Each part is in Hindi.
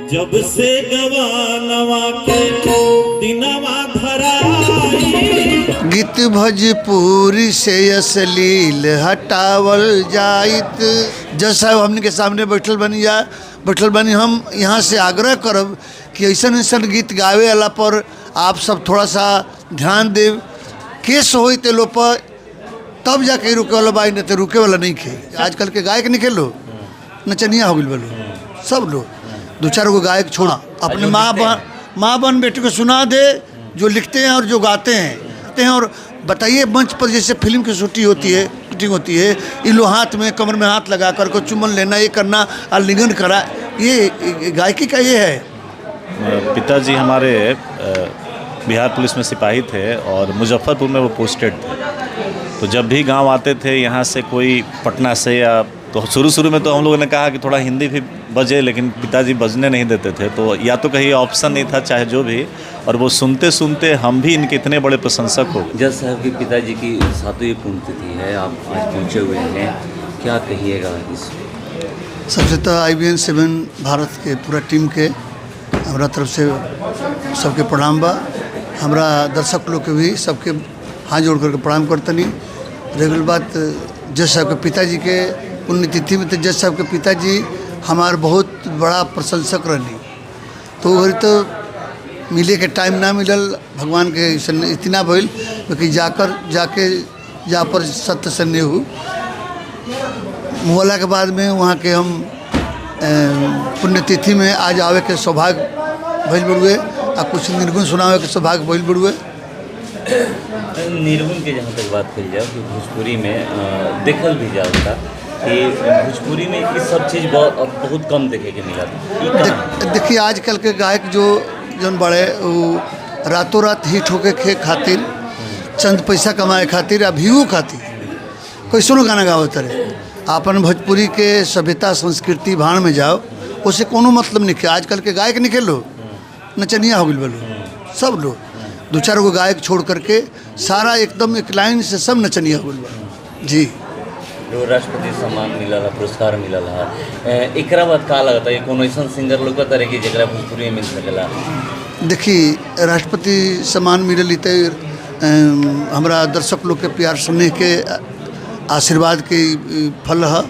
जब से गवानवा के दिनवा धराई। गीत भोजपुरी से अश्लील हटावल जाइत। जज साहब हमने के सामने बैठल बनी हम यहाँ से आग्रह करब कि ऐसन ऐसन गीत गावे वाला पर आप सब थोड़ा सा ध्यान देव। केस होई ते लो पर तब जाके रुके वाला बाई, नहीं तो रुके वाला नहीं खे। आजकल के गायक नहीं खेलो, नचनिया हो गई बोलो सब लोग। दो चार को गायक छोड़ा अपने माँ बहन बेटे को सुना दे जो लिखते हैं और जो गाते हैं। और बताइए मंच पर जैसे फिल्म की शूटिंग होती है इन लोग हाथ में कमर में हाथ लगा कर को चुम्बन लेना, ये करना, आलिंगन करा, ये गायकी का ये है। पिताजी हमारे बिहार पुलिस में सिपाही थे और मुजफ्फरपुर में वो पोस्टेड थे। तो जब भी गांव आते थे यहाँ से कोई पटना से या तो शुरू में तो हम लोगों ने कहा कि थोड़ा हिंदी भी बजे, लेकिन पिताजी बजने नहीं देते थे। तो या तो कहीं ऑप्शन नहीं था चाहे जो भी, और वो सुनते सुनते हम भी इनके इतने बड़े प्रशंसक हो गए। जज साहब के पिताजी की 7वीं पुण्यतिथि है, आप आज पहुँचे हुए हैं, क्या कहिएगा इस? सबसे तो IBN 7 भारत के पूरा टीम के हमारा तरफ से सबके प्रणाम बा। हमारा दर्शक लोग के भी सबके हाथ जोड़ करके प्रणाम करतनी। रेगुलर बात जज साहब के पिताजी के पुण्यतिथि में तो जज साहब के पिताजी हमारे बहुत बड़ा प्रशंसक रहनी। तो वही तो मिले के टाइम ना मिलल, भगवान के इतना भइल कि जाके जा पर सत्य से नेहू मुहला के बाद में वहाँ के हम पुण्यतिथि में आज आवे के सौभाग्य भइल बड़ुए और कुछ निर्गुण सुनावे के सौभाग्य भइल बड़ुए। निर्गुण के जहाँ तक बात करी जाए कि भोजपुरी में देखल भी जाता कि भोजपुरी में ये सब चीज़ बहुत कम देखे के मिला था। देखिए आजकल के गायक जौन बड़े वो रातों रात हिट होके खातिर, चंद पैसा कमाए खातिर या व्यू खातिर कैसनो गाना गावत रहे। अपन भोजपुरी के सभ्यता संस्कृति भाण में जाओ, उससे कोनो मतलब नहीं है। आजकल के गायक नहीं खेलो, नचनिया हो गई बोलो सब लोग। दो चार को गायक छोड़ करके सारा एकदम एक लाइन से सब नचनिया हो गई जी। जो राष्ट्रपति सम्मान मिला, पुरस्कार मिला, एक बाद का लगता है कोनो ऐसा सिंगर लोग तरह की जगह भोजपुरी मिल सकेला? देखिए राष्ट्रपति सम्मान मिलल तो हमारा दर्शक लोग के प्यार सुनने के आशीर्वाद के फल है।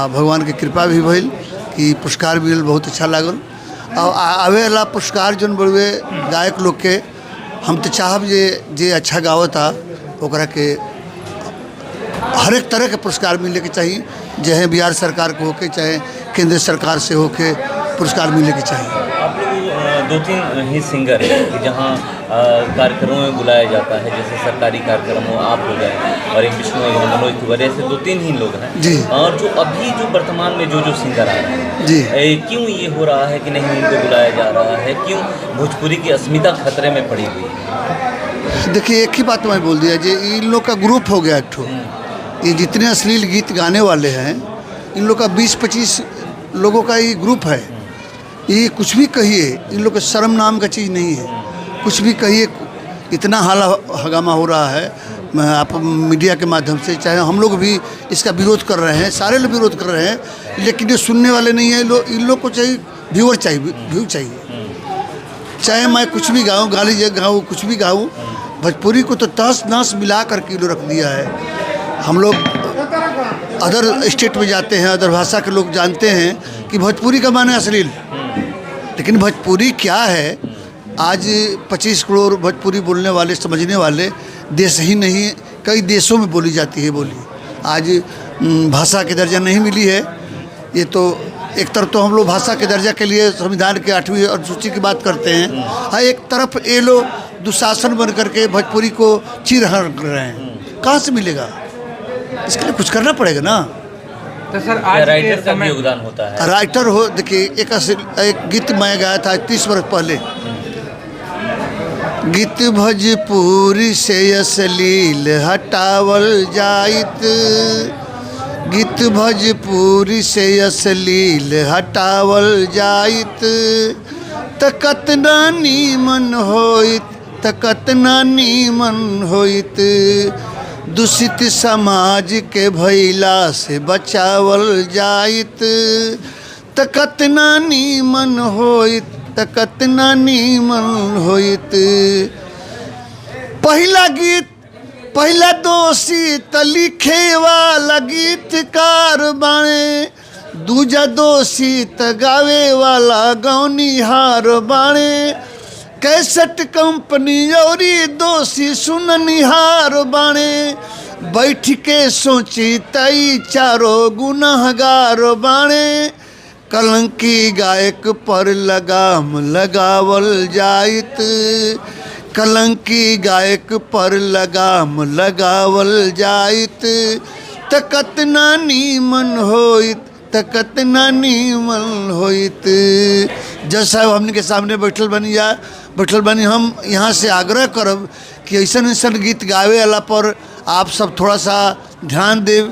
भगवान के कृपा भी भइल कि पुरस्कार मिलल, बहुत अच्छा लागल। और आवे वाला पुरस्कार जौन बड़ुए गायक लोग के हम तो चाहब जे अच्छा गावता ओकरा के हर एक तरह के पुरस्कार मिले के चाहिए, चाहे बिहार सरकार को होके चाहे केंद्र सरकार से होके पुरस्कार मिले के चाहिए। आप लोग 2-3 ही सिंगर हैं कि जहाँ कार्यक्रमों में बुलाया जाता है, जैसे सरकारी कार्यक्रम हो, आप लोग हैं और एक विष्णु मनोज तिवारी, ऐसे 2-3 ही लोग हैं जी। और जो अभी जो वर्तमान में जो सिंगर आ रहे हैं जी, क्यों ये हो रहा है कि नहीं उनको बुलाया जा रहा है? क्यों भोजपुरी की अस्मिता खतरे में पड़ी हुई है? देखिए एक ही बात मैं बोल दिया जी, इन लोग का ग्रुप हो गया एक ठो। ये जितने अश्लील गीत गाने वाले हैं इन लोग का 20-25 लोगों का ये ग्रुप है। ये कुछ भी कहिए, इन लोग का शर्म नाम का चीज़ नहीं है। कुछ भी कहिए, इतना हाला हगामा हो रहा है आप मीडिया के माध्यम से, चाहे हम लोग भी इसका विरोध कर रहे हैं, सारे लोग विरोध कर रहे हैं, लेकिन ये सुनने वाले नहीं हैं। इन लोग को चाहिए व्यू चाहिए। चाहे मैं कुछ भी गाऊँ, गाली गाऊँ, कुछ भी गाऊँ, भोजपुरी को तो तहस नहस मिला कर किलो रख दिया है। हम लोग अदर स्टेट में जाते हैं, अदर भाषा के लोग जानते हैं कि भोजपुरी का माने अश्लील, लेकिन भोजपुरी क्या है? आज 25 करोड़ भोजपुरी बोलने वाले, समझने वाले देश ही नहीं कई देशों में बोली जाती है बोली। आज भाषा के दर्जा नहीं मिली है। ये तो एक तरफ तो हम लोग भाषा के दर्जा के लिए संविधान के 8वीं अनुसूची की बात करते हैं, हाँ एक तरफ ये लोग दुशासन बन करके भोजपुरी को चीरहरण कर रहे हैं। कहाँ से मिलेगा? इसके लिए कुछ करना पड़ेगा ना। तो सर आज राइटर का भी योगदान होता है। राइटर हो, देखिए एक गीत मैं गाया था 30 वर्ष पहले। गीत भोजपुरी से अश्लील हटावल जाइत, गीत भोजपुरी से अश्लील हटावल जाइत, त कतना नीमन होइत, दूषित समाज के भैला से बचावल जाइत, तकत ना नीमन होइत, तकत ना नीमन होइत। पहला गीत पहला दोषी त लिखे वाला गीतकार बाणे, दूजा दोषी त गावे वाला गौनिहार बाणे। कैसेट कंपनी औरी दोषी सुननिहार बाणे, बैठ के सोची तई चारो गुनहगार बाणे। कलंकी गायक पर लगाम लगावल जाइत, कलंकी गायक पर लगाम लगावल जाइत। तकत ना नीमन होइत, तकत ना नीमन होइत। जज साहब हमने के सामने बैठल बनी हम यहाँ से आग्रह करब कि ऐसन ऐसन गीत गावे वाला पर आप सब थोड़ा सा ध्यान देव।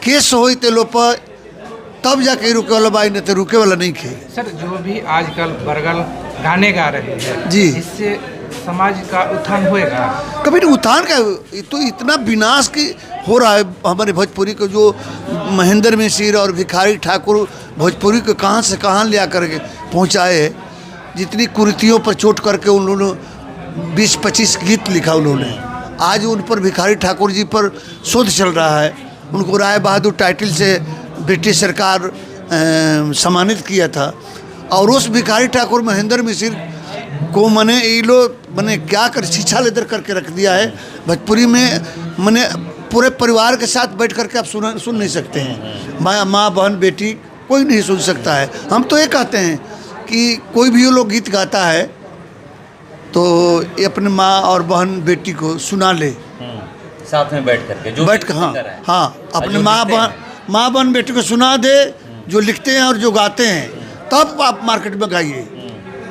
केस होई ते लो पर तब जाके रुके वाला बाई, नहीं तो रुके वाला नहीं खे। सर जो भी आजकल बरगल गाने गा रहे हैं जी, इससे समाज का उत्थान होएगा? कभी नहीं उत्थान का, तो इतना विनाश की हो रहा है हमारे भोजपुरी को। जो महेंद्र मिश्र और भिखारी ठाकुर भोजपुरी को कहाँ से कहाँ ले आकर के पहुँचाए, जितनी कुरीतियों पर चोट करके उन्होंने 20-25 गीत लिखा उन्होंने। आज उन पर भिखारी ठाकुर जी पर शोध चल रहा है। उनको राय बहादुर टाइटल से ब्रिटिश सरकार सम्मानित किया था। और उस भिखारी ठाकुर महेंद्र मिश्र को मैंने ये लोग मैंने क्या कर शिक्षा लेकर करके रख दिया है भोजपुरी में। मैंने पूरे परिवार के साथ बैठ करके आप सुन नहीं सकते हैं। माँ बहन बेटी कोई नहीं सुन सकता है। हम तो ये कहते हैं कि कोई भी वो लोग गीत गाता है तो ये अपने माँ और बहन बेटी को सुना ले, साथ में बैठ करके जो बैठ कर। हाँ अपने माँ बहन बेटी को सुना दे, जो लिखते हैं और जो गाते हैं, तब आप मार्केट में गाइए,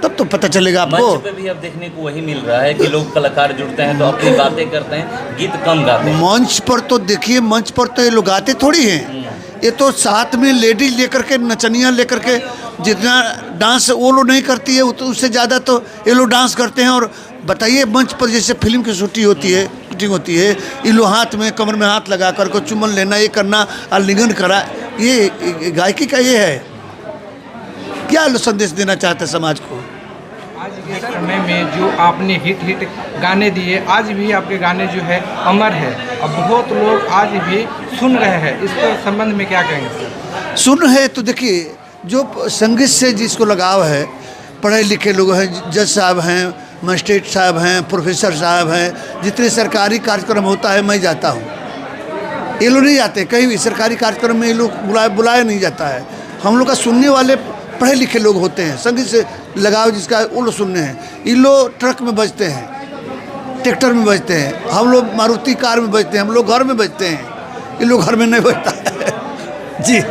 तब तो पता चलेगा आपको। मंच पे भी अब देखने को वही मिल रहा है कि लोग कलाकार जुड़ते हैं तो अपनी बातें करते हैं, गीत कम गाते हैं। मंच पर तो देखिए, मंच पर तो ये लोग गाते थोड़ी हैं, ये तो साथ में लेडीज लेकर के, नचनियाँ लेकर के जितना डांस वो लोग नहीं करती है तो उससे ज़्यादा तो ये लोग डांस करते हैं। और बताइए मंच पर जैसे फिल्म की शूटिंग होती है, ये लोग हाथ में कमर में हाथ लगा कर को चुम्बन लेना, ये करना, आलिंगन करा, ये गायकी का ये है। क्या संदेश देना चाहते हैं समाज को? आज के समय में जो आपने हिट गाने दिए, आज भी आपके गाने जो है अमर है और बहुत लोग आज भी सुन रहे हैं। इसके संबंध में क्या कहेंगे सर? सुन रहे हैं तो देखिए, जो संगीत से जिसको लगाव है, पढ़े लिखे लोग हैं, जज साहब हैं, मजिस्ट्रेट साहब हैं, प्रोफेसर साहब हैं, जितने सरकारी कार्यक्रम होता है मैं जाता हूँ। ये लोग नहीं जाते कहीं भी सरकारी कार्यक्रम में, ये लोग बुलाया नहीं जाता है। हम लोग का सुनने वाले पढ़े लिखे लोग होते हैं, संगीत से लगाव जिसका वो लोग सुनने हैं। ये लोग ट्रक में बजते हैं, ट्रैक्टर में बजते हैं, हम लोग मारुति कार में बजते हैं, हम लोग घर में बजते हैं, ये लोग घर में नहीं बजता है। जी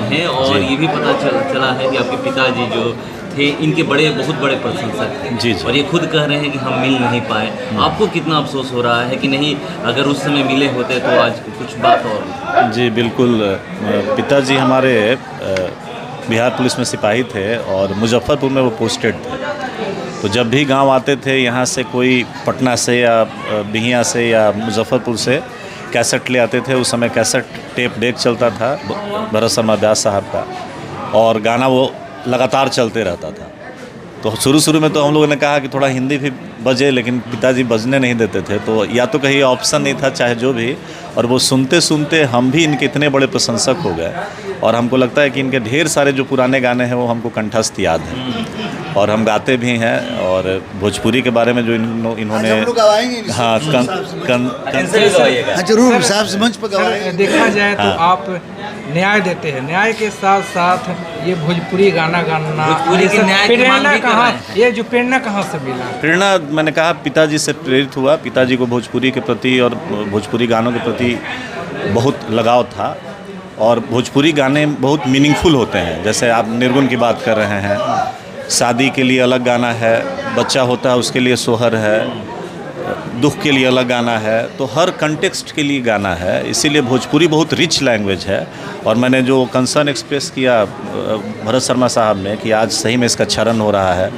हैं और ये भी पता चला है कि आपके पिताजी जो थे इनके बहुत बड़े प्रशंसक थे। जी। और ये खुद कह रहे हैं कि हम मिल नहीं पाए। आपको कितना अफसोस हो रहा है कि नहीं, अगर उस समय मिले होते तो आज कुछ बात और? जी बिल्कुल। पिताजी हमारे बिहार पुलिस में सिपाही थे और मुजफ्फरपुर में वो पोस्टेड थे। तो जब भी गांव आते थे यहाँ से, कोई पटना से या बिहिया से या मुजफ्फरपुर से कैसेट ले आते थे। उस समय कैसेट टेप डेक चलता था भरत शर्मा व्यास साहब का, और गाना वो लगातार चलते रहता था। तो शुरू में तो हम लोगों ने कहा कि थोड़ा हिंदी भी बजे, लेकिन पिताजी बजने नहीं देते थे। तो या तो कहीं ऑप्शन नहीं था, चाहे जो भी। और वो सुनते सुनते हम भी इनके इतने बड़े प्रशंसक हो गए, और हमको लगता है कि इनके ढेर सारे जो पुराने गाने हैं वो हमको कंठस्थ याद हैं, और हम गाते भी हैं। और भोजपुरी के बारे में जो इन्होंने हाँ जरूर साहब से मंच पर गवाएंगे। देखा जाए तो आप न्याय देते हैं, न्याय के साथ साथ ये भोजपुरी गाना गाना, भोजपुरी की न्याय की मांग भी कर रहे हैं। ये जो प्रेरणा कहाँ से मिला? प्रेरणा मैंने कहा पिताजी से प्रेरित हुआ। पिताजी को भोजपुरी के प्रति और भोजपुरी गानों के प्रति बहुत लगाव था, और भोजपुरी गाने बहुत मीनिंगफुल होते हैं। जैसे आप निर्गुण की बात कर रहे हैं, शादी के लिए अलग गाना है, बच्चा होता है उसके लिए सोहर है, दुख के लिए अलग गाना है, तो हर कंटेक्स्ट के लिए गाना है। इसीलिए भोजपुरी बहुत रिच लैंग्वेज है। और मैंने जो कंसर्न एक्सप्रेस किया भरत शर्मा साहब में कि आज सही में इसका क्षरण हो रहा है,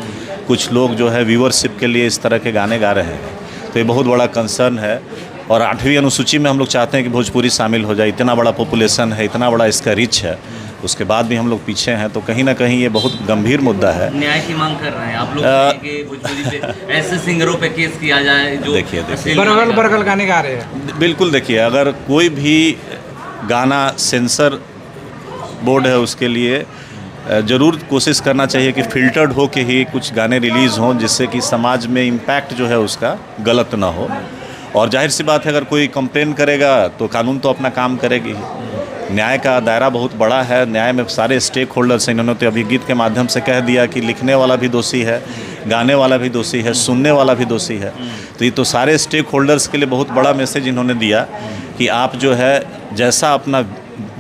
कुछ लोग जो है व्यूअरशिप के लिए इस तरह के गाने गा रहे हैं, तो ये बहुत बड़ा कंसर्न है। और 8वीं अनुसूची में हम लोग चाहते हैं कि भोजपुरी शामिल हो जाए। इतना बड़ा पॉपुलेशन है, इतना बड़ा इसका रिच है, उसके बाद भी हम लोग पीछे हैं, तो कहीं ना कहीं ये बहुत गंभीर मुद्दा है। न्याय की मांग कर रहे हैं आप लोग कि भोजपुरी पे ऐसे सिंगरों पे केस किया जाए जो देखिए बरगल गाने गा रहे हैं। बिल्कुल, देखिए अगर कोई भी गाना सेंसर बोर्ड है उसके लिए ज़रूर कोशिश करना चाहिए कि फ़िल्टर्ड हो के ही कुछ गाने रिलीज़ हों, जिससे कि समाज में इम्पैक्ट जो है उसका गलत ना हो। और जाहिर सी बात है अगर कोई कंप्लेन करेगा तो कानून तो अपना काम करेगी ही। न्याय का दायरा बहुत बड़ा है, न्याय में सारे स्टेक होल्डर्स हैं। इन्होंने तो अभी गीत के माध्यम से कह दिया कि लिखने वाला भी दोषी है, गाने वाला भी दोषी है, सुनने वाला भी दोषी है। तो ये तो सारे स्टेक होल्डर्स के लिए बहुत बड़ा मैसेज इन्होंने दिया कि आप जो है जैसा अपना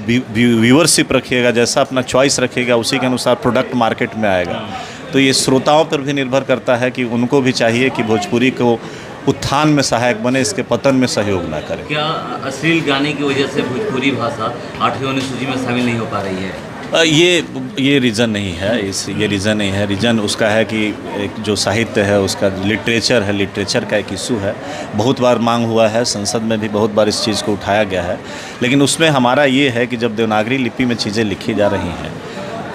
व्यूअरशिप रखिएगा, जैसा अपना चॉइस रखिएगा, उसी के अनुसार प्रोडक्ट मार्केट में आएगा। तो ये श्रोताओं पर भी निर्भर करता है कि उनको भी चाहिए कि भोजपुरी को उत्थान में सहायक बने, इसके पतन में सहयोग ना करें। क्या अश्लील गाने की वजह से भोजपुरी भाषा 8वीं अनुसूची में शामिल नहीं हो पा रही है? ये रीज़न नहीं है, ये रीज़न नहीं है। रीज़न उसका है कि एक जो साहित्य है उसका लिटरेचर है, लिटरेचर का एक इशू है। बहुत बार मांग हुआ है, संसद में भी बहुत बार इस चीज़ को उठाया गया है, लेकिन उसमें हमारा ये है कि जब देवनागरी लिपि में चीज़ें लिखी जा रही हैं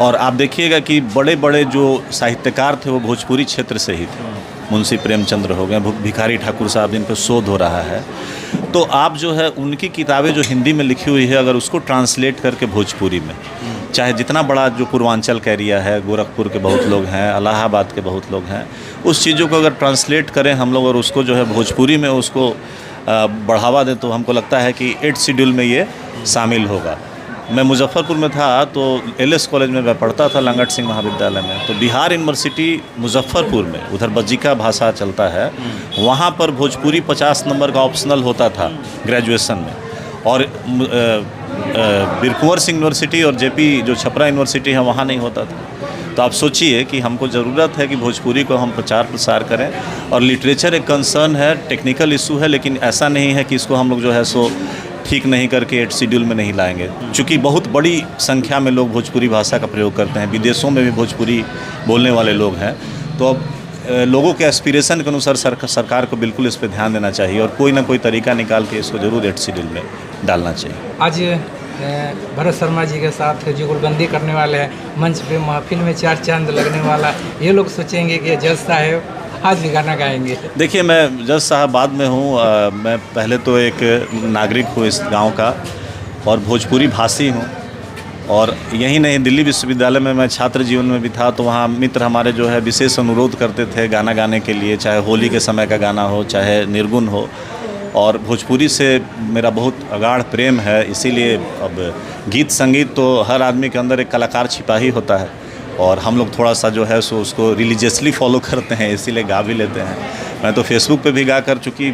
और आप देखिएगा कि बड़े बड़े जो साहित्यकार थे वो भोजपुरी क्षेत्र से ही थे। मुंशी प्रेमचंद्र हो गए, भिखारी ठाकुर साहब जिन पर शोध हो रहा है, तो आप जो है उनकी किताबें जो हिंदी में लिखी हुई है अगर उसको ट्रांसलेट करके भोजपुरी में, चाहे जितना बड़ा जो पूर्वांचल का एरिया है, गोरखपुर के बहुत लोग हैं, इलाहाबाद के बहुत लोग हैं, उस चीज़ों को अगर ट्रांसलेट करें हम लोग और उसको जो है भोजपुरी में उसको बढ़ावा दें, तो हमको लगता है कि 8th शेड्यूल में ये शामिल होगा। मैं मुजफ्फरपुर में था तो LS कॉलेज में मैं पढ़ता था, लंगट सिंह महाविद्यालय में, तो बिहार यूनिवर्सिटी मुजफ्फरपुर में, उधर बज्जिका भाषा चलता है, वहाँ पर भोजपुरी 50 नंबर का ऑप्शनल होता था ग्रेजुएशन में। और बीर कुंवर सिंह यूनिवर्सिटी और JP जो छपरा यूनिवर्सिटी है वहाँ नहीं होता था। तो आप सोचिए कि हमको ज़रूरत है कि भोजपुरी को हम प्रचार प्रसार करें। और लिटरेचर एक कंसर्न है, टेक्निकल इशू है, लेकिन ऐसा नहीं है कि इसको हम लोग जो है सो ठीक नहीं करके 8th शेड्यूल में नहीं लाएंगे, क्योंकि बहुत बड़ी संख्या में लोग भोजपुरी भाषा का प्रयोग करते हैं, विदेशों में भी भोजपुरी बोलने वाले लोग हैं। तो अब लोगों के एस्पिरेशन के अनुसार सरकार को बिल्कुल इस पर ध्यान देना चाहिए और कोई ना कोई तरीका निकाल के इसको जरूर 8th शेड्यूल में डालना चाहिए। आज भरत शर्मा जी के साथ जुगलबंदी करने वाले हैं, मंच पे महफिल में 4 चांद लगने वाला, ये लोग सोचेंगे कि जज साहब आज भी गाना गाएंगे। देखिए, मैं जज साहब बाद में हूँ, मैं पहले तो एक नागरिक हूँ इस गांव का और भोजपुरी भाषी हूँ। और यही नहीं, दिल्ली विश्वविद्यालय में मैं छात्र जीवन में भी था, तो वहाँ मित्र हमारे जो है विशेष अनुरोध करते थे गाना गाने के लिए, चाहे होली के समय का गाना हो, चाहे निर्गुण हो। और भोजपुरी से मेरा बहुत अगाढ़ प्रेम है, इसीलिए अब गीत संगीत तो हर आदमी के अंदर एक कलाकार छिपा ही होता है और हम लोग थोड़ा सा जो है सो उसको रिलीजियसली फॉलो करते हैं, इसीलिए गा भी लेते हैं। मैं तो फेसबुक पे भी गा कर, चूँकि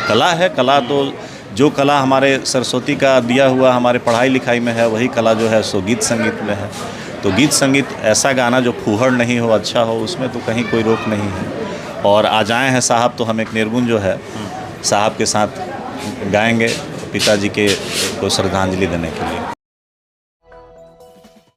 कला है, कला तो जो कला हमारे सरस्वती का दिया हुआ हमारे पढ़ाई लिखाई में है, वही कला जो है सो गीत संगीत में है। तो गीत संगीत ऐसा गाना जो फूहड़ नहीं हो, अच्छा हो, उसमें तो कहीं कोई रोक नहीं है। और आज आए हैं साहब तो हम एक निर्गुण जो है साहब के साथ गाएंगे पिताजी के को श्रद्धांजलि देने के लिए।